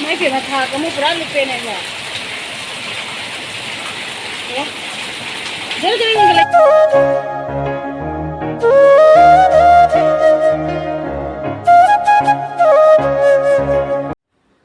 Mấy kiểu mà thà có một bữa ăn bên này nhỉ? Dễ cho mình cái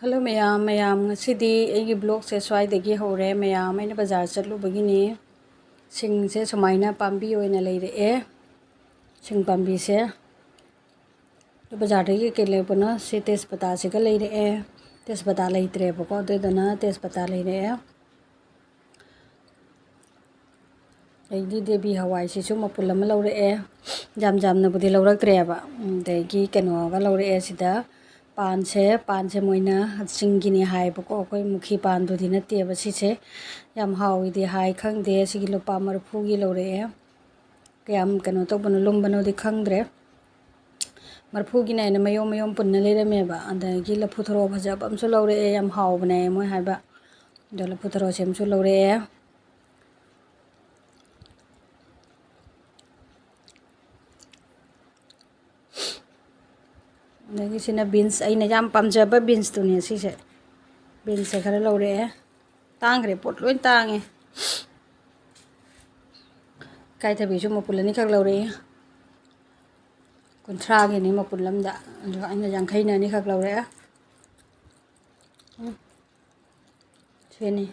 Hello mayam ngasi aigi blog se swai degi hore mayam aina bazar chatlu bagini sing se sumaina pambi oina leire e sing pambi se bazar degi kele puna se tespata se ga leire e tespata leitre bako dedana tespata leire e aigi debi hawai se su mapul ama laure e jam na budi lauraktre ba degi keno ga laure e sida pan se moina singini hai bako koi mukhi pan du dina te ba si se yam hawi di hai khang de sigi lupa marphu gi lore e kayam kano to bano lum bano di khang dre marphu gi na mayom punna le me ba anda gi la phuthro bhaja bam su lore e yam haw bane moi hai ba do la phuthro sem su lore e nagi sina beans aina jam pamjaba beans tu ne si se beans se khara lore e tang re pot loin tang e kai thabi su mapulani khak lore kunthra gi ni mapul lamda ando aina jangkhai na ni khak lore e cheni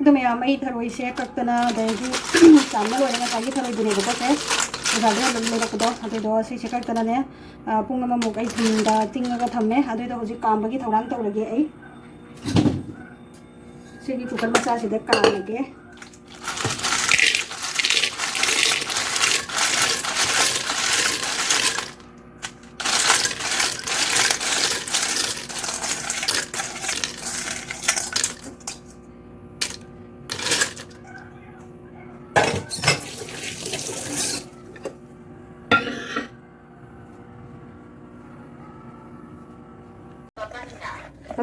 तो मैं आम थरोई से कक्तना दगी चामना लोरे ngasai थरोई बुने को से जादे ले रखदो अदो से कक्तना ने पुंग अमा मुक थुमदा तिंगा थम्मे अदो हजि कामबगी थौराम तौरगे सिगी कुकर मचा से कामगे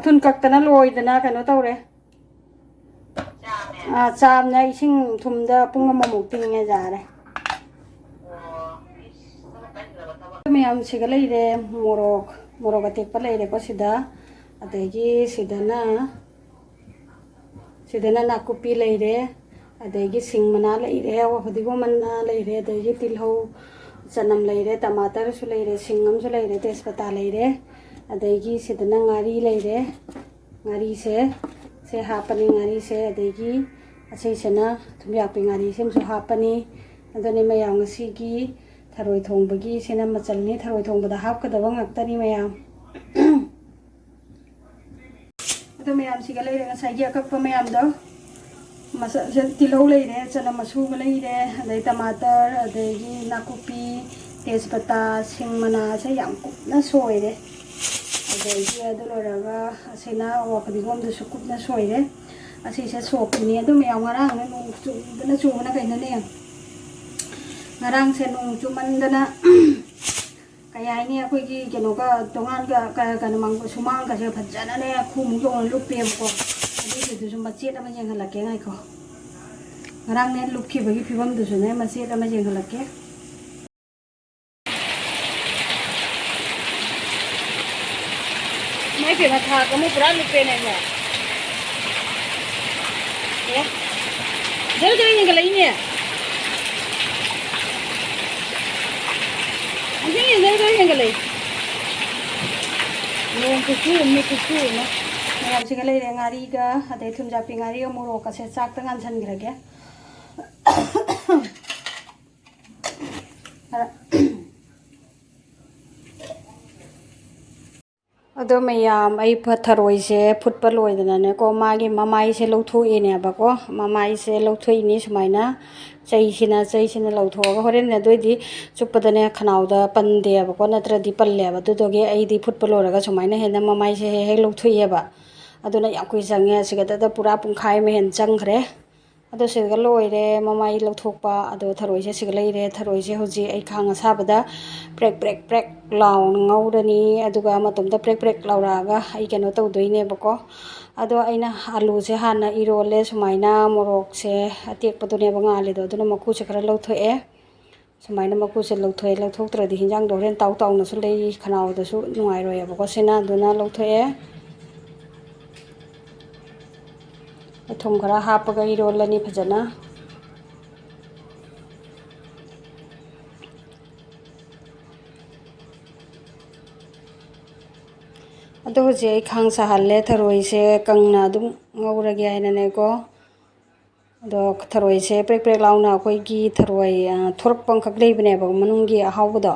थुन कक्तना लोइदना कनो तौरे चामना इसिंग थुमदा पुंग अममुक तिंगे जारे मैम सिगा लेरे मोरक अतेकपा लेरे को सिदा अदगी सिदना नाकुपी लेरे अदगी सिंग मना लेरे फदिगो मना लेरे अदगी तिलहौ चनम लेरे टमाटर सु लेरे सिंगम सु लेरे तेजपत्ता लेरे अदगी सिदना ngari लेरे ngari से हापनी ngari से अदगी असेसना थुमयापी ngari सेमसु हापनी अदने मयाम ngसीगी थरोई थोंबगी सेना मचलनी थरोई थोंबदा हापकदबा ngक्तनी मयाम अदो मयाम सिगा लेरे ngसाइगी अकक्पा मयाम दो तिलौ लेरे चनम मसुग लेरे अदई टमाटर अदगी नाकुपी तेजपत्ता सिंग मना से याम कुपना सोइरे अदगी अदो लोरगा असेना वाफदिगोम दु सुकुपना सोइरे असेसे सोपनी अदो मयाम ngaraang na nung chubana chubana kaina ne ngaraang se nung chumandana kaya ini aku gi keno ka tongan ka namang sumang ka se phajana ne khum yong lupe ko adi du su machet ama jeng halake ngai ko ngarang ne lukhi bagi phibam du su ne machet ama jeng halake mai pe na tha ka mu pura lupe ne ya ya jere jere jeng lai ne anh thấy gì cái này luôn cái chú nó làm gì cái này để ngari cái để thùng gia pin ngari mua đồ cái sẽ chắc tăng ăn chân cái cái अदो ma'am थरोई से फुटपा लोइदना को मागी ममाई से लौथोइनेबको ममाई से लौथोइनी सुमाइना चैसिना लौथोगा होरेन अदोइदी चुपदने खनाउदा पंदेबको नत्रदि पल्लेबा दुदोगे आइदी फुटपा लोरगा सुमाइना हेना ममाई से हे लौथोइएबा अदुना याम कुइ चंगे सिगदा पुरा पुंखाइ में हेन चंगखरे अदो सिगा लोइरे ममाई लौथोकपा अदो थरोई से सिगा लेरे थरोई से होजि आई खांग साबदा प्रेक लाउ ngौरनी अदुगा मतुमदा प्रेक लाउरागा आई केनो तौदोइनेबको अदो आइना आलू से हाना इरोले सुमाइना मोरक से अतेकपदुनेबा ngali do aduna makhu se khara लौथोए Sumaina makuse lauthoe lauthoꯛꯇ꯭ꯔꯗꯤ hinjang do ren taw tawnasu lei khanaudasу nungairoyabako sina aduna lauthoe thum khara hapaga irolani phajana ado hoje ai khang sahalle tharoi se kangna adum ngaurage ainane ko ado tharoi se prek prek launa koi gi tharoi thorak pang khak leibne ba manungi ahawda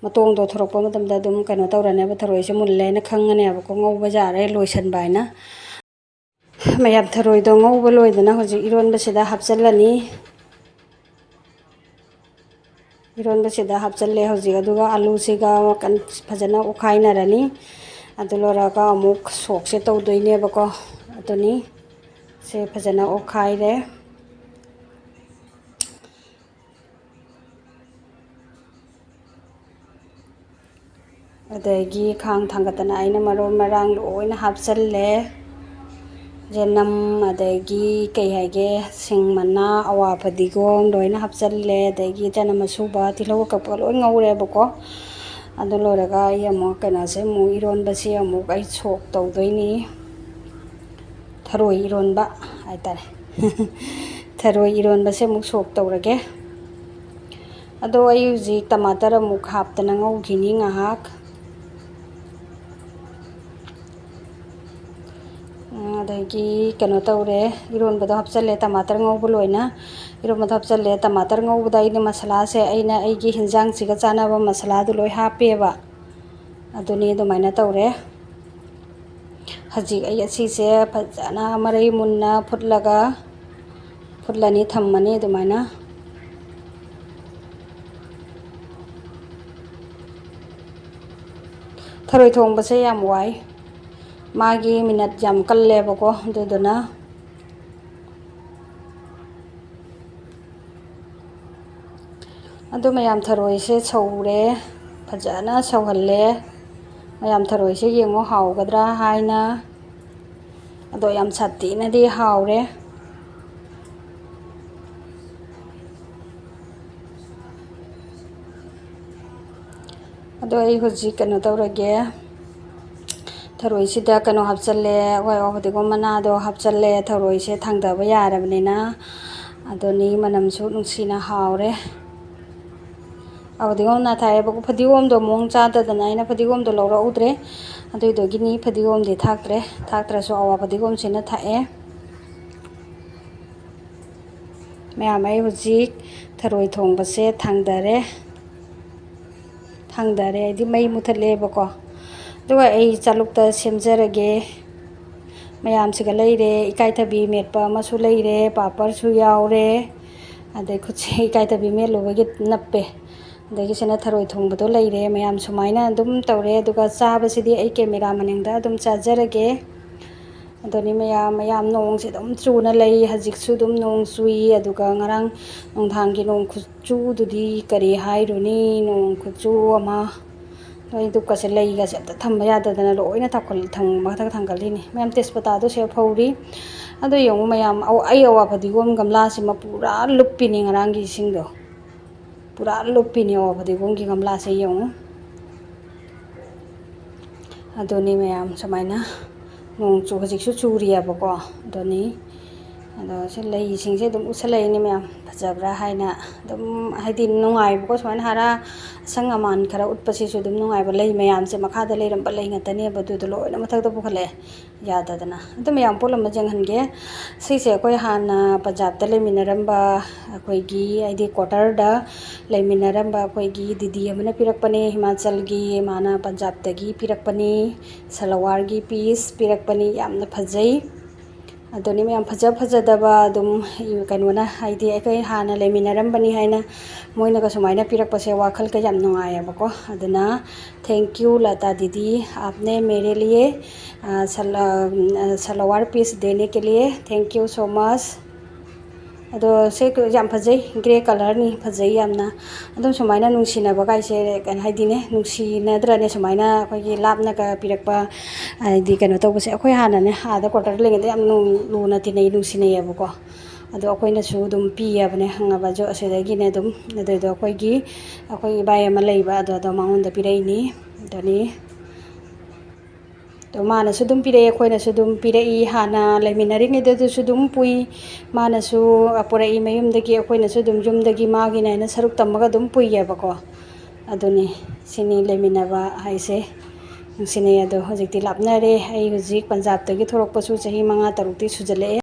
matong do thorak pa matam da dum kano tawrane ba tharoi se mulle na khangane ba ko ngau ba jare loisan baina mayam tharoi do ngau ba loidana hoje iron ba sida hapchalani iron ba sida hapchalle hoje aduga alu siga kan phajana ukhaina rani adulora ka amuk sok se tawdoine ba ko atuni se phajana ukhaire adagi khang thangatana aina marol marang loina hapchalle jenam adagi kai hage singmana awa padigom loina hapchalle adagi jana masuba tilau kapal loi ngaure bako adulora yamo kana se mu iron basi amu ai chok tawdoini tharoi iron ba aitare tharoi iron base mu sok tawrage ado ai uji tomato amuk haptana ngaughini ngahak adagi kano tawre iron bado hapchalle tomato ngaubu loina iron bado hapchalle tomato ngaubuda ini masala se aina aigi hinjang chiga chanaba masala du loi hape ba aduni dumaina tawre haji ai asi se phajana marai munna futlani thammani dumaina tharoi thongba se yam wai magi minat jam kalle bako duduna adu mayam tharoi se chaure phajana chawhalle mayam tharoi se yengo hawgadra haina ado yam chatti na di hawre ado ai hoji kano tawrage tharoi sida kano hapchalle wai odigom mana do hapchalle tharoi se thangdaba yarabnina adoni manamsu nungsina hawre odigom na thai ba phadigom do mong chada dana ina phadigom do lora udre adoi do gini phadigom de thaktra so awa phadigom sina thae mayamai hujik tharoi thongba se thangdare adi mai muthalle bako duga ai chalukta semjarage mayam siga leire ikai thabi metpa masu leire papar su yaure adai khuchi ikai thabi melubagi nappe adagi sena tharoi thongba do leire mayam sumaina dum tawre duga chaba sidi ai camera maningda dum chajarage adoni mayam nong se dum chuna lei hajik su dum nong chui aduga ngarang nongthangi nong khuchu dudi kari hairuni nong khuchu ama loi duka se lei ga se thamba yadadana loina thakol thanggalini mayam tespata do se phauri ado yong mayam ai awa phadigom gamla sima pura luppini ngaranggi singdo pura luppini awa phadigom gi gamla se yong adoni mayam samaina nong chu hajik su churiya bako adoni ado se lei singse dum usalai ni mayam phajabra haina dum haidi nungai bako samaina hara sangaman khara utpasi su dum nungai ba lei mayam se makhada leiram ba lei ngatane ba du do loina mathakta bukhale yadadana adu mayam polam janghange sise koi hana punjab ta leiminarmba koi gi aidi quarter da leiminarmba koi gi didi amana pirakpane himachal gi mana punjab ta gi pirakpani salwar gi piece pirakpani yamna phajai adoni mayam phajadaba dum kanona haidi ai hana leiminarmbani haina moina ka sumaina pirakpase wakhal ka yam nungaya bako aduna thank you Lata didi आपने मेरे लिए salwar piece देने के लिए thank you so much ado se yam phajai grey color ni phajai yamna adum sumaina nungsina ba kai se kan haidine nungsina drane sumaina koi gi lapna ka pirakpa di kano to se khoi hana ne ha da quarter lenge yam lu na tinai nungsina ya ko ꯑꯗꯣ ꯑꯩꯈꯣꯏꯅꯁꯨ ꯑꯗꯨꯝ ꯄꯤꯌꯦꯕꯅꯦ ꯍꯪꯉꯕꯁꯨ ꯑꯁꯤꯗꯒꯤꯅꯦ ꯑꯗꯨꯝ ꯑꯗꯨꯗꯣ ꯑꯩꯈꯣꯏ ꯏꯕꯥꯏ ꯑꯃ ꯂꯩꯕ ꯑꯗꯣ ꯃꯉꯣꯟꯗ ꯄꯤꯔꯛꯏꯅꯤ ꯑꯗꯨꯅꯤ ꯑꯗꯣ ꯃꯥꯅꯁꯨ ꯑꯗꯨꯝ ꯄꯤꯔꯛꯏ ꯑꯩꯈꯣꯏꯅꯁꯨ ꯑꯗꯨꯝ ꯄꯤꯔꯛꯏ ꯍꯥꯟꯅ ꯂꯩꯃꯤꯟꯅꯔꯤꯉꯩꯗꯁꯨ ꯑꯗꯨꯝ ꯄꯨꯏ ꯃꯥꯅꯁꯨ ꯄꯨꯔꯛꯏ ꯃꯌꯨꯝꯗꯒꯤ ꯑꯩꯈꯣꯏꯅꯁꯨ ꯑꯗꯨꯝ ꯌꯨꯝꯗꯒꯤ ꯃꯥꯒꯤꯅ ꯍꯥꯏꯅ ꯁꯔꯨꯛ ꯇꯝꯃꯒ ꯑꯗꯨꯝ ꯄꯨꯏꯌꯦꯕꯀꯣ ꯑꯗꯨꯅꯤ ꯁꯤꯅꯤ ꯂꯩꯃꯤꯟꯅꯕ ꯍꯥꯏꯁꯦ ꯅꯨꯡꯁꯤꯅꯩ ꯑꯗꯣ ꯍꯧꯖꯤꯛꯇꯤ ꯂꯥꯞꯅꯔꯦ ꯑꯩ ꯍꯧꯖꯤꯛ ꯄꯟꯖꯥꯕꯇꯒꯤ ꯊꯣꯛꯂꯛꯄꯁꯨ ꯆꯍꯤ 5-6ꯇꯤ ꯁꯨꯖꯜꯂꯛꯑꯦ